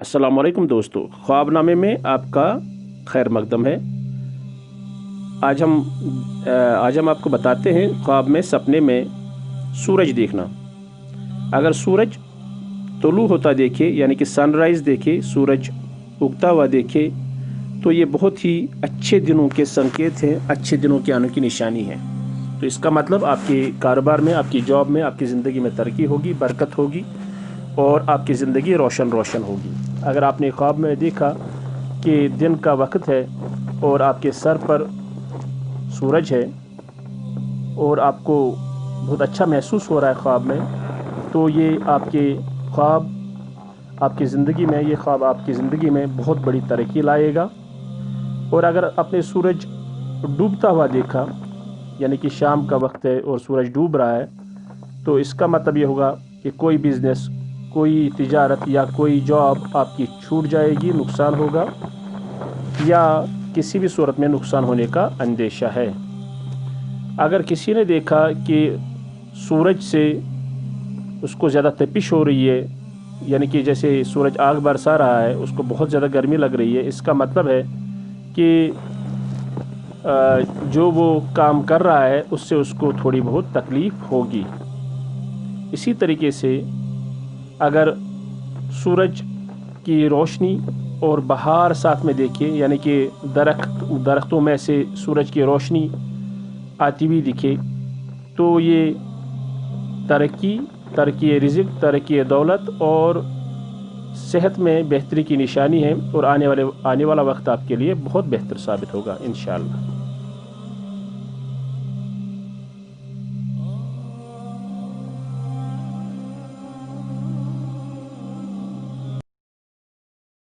السلام علیکم دوستو، خواب نامے میں آپ کا خیر مقدم ہے۔ آج ہم آپ کو بتاتے ہیں خواب میں سپنے میں سورج دیکھنا۔ اگر سورج طلوع ہوتا دیکھے یعنی کہ سن رائز دیکھے، سورج اگتا ہوا دیکھے تو یہ بہت ہی اچھے دنوں کے سنکیت ہیں، اچھے دنوں کے آنے کی نشانی ہے۔ تو اس کا مطلب آپ کے کاروبار میں، آپ کی جاب میں، آپ کی زندگی میں ترقی ہوگی، برکت ہوگی اور آپ کی زندگی روشن ہوگی۔ اگر آپ نے خواب میں دیکھا کہ دن کا وقت ہے اور آپ کے سر پر سورج ہے اور آپ کو بہت اچھا محسوس ہو رہا ہے خواب میں، تو یہ آپ کے خواب آپ کی زندگی میں، یہ خواب آپ کی زندگی میں بہت بڑی ترقی لائے گا۔ اور اگر آپ نے سورج ڈوبتا ہوا دیکھا یعنی کہ شام کا وقت ہے اور سورج ڈوب رہا ہے، تو اس کا مطلب یہ ہوگا کہ کوئی بزنس، کوئی تجارت یا کوئی جاب آپ کی چھوٹ جائے گی، نقصان ہوگا یا کسی بھی صورت میں نقصان ہونے کا اندیشہ ہے۔ اگر کسی نے دیکھا کہ سورج سے اس کو زیادہ تپش ہو رہی ہے، یعنی کہ جیسے سورج آگ برسا رہا ہے، اس کو بہت زیادہ گرمی لگ رہی ہے، اس کا مطلب ہے کہ جو وہ کام کر رہا ہے اس سے اس کو تھوڑی بہت تکلیف ہوگی۔ اسی طریقے سے اگر سورج کی روشنی اور بہار ساتھ میں دیکھیں، یعنی کہ درختوں میں سے سورج کی روشنی آتی ہوئی دکھے، تو یہ ترقی رزق، ترقی دولت اور صحت میں بہتری کی نشانی ہے اور آنے والا وقت آپ کے لیے بہت بہتر ثابت ہوگا انشاءاللہ۔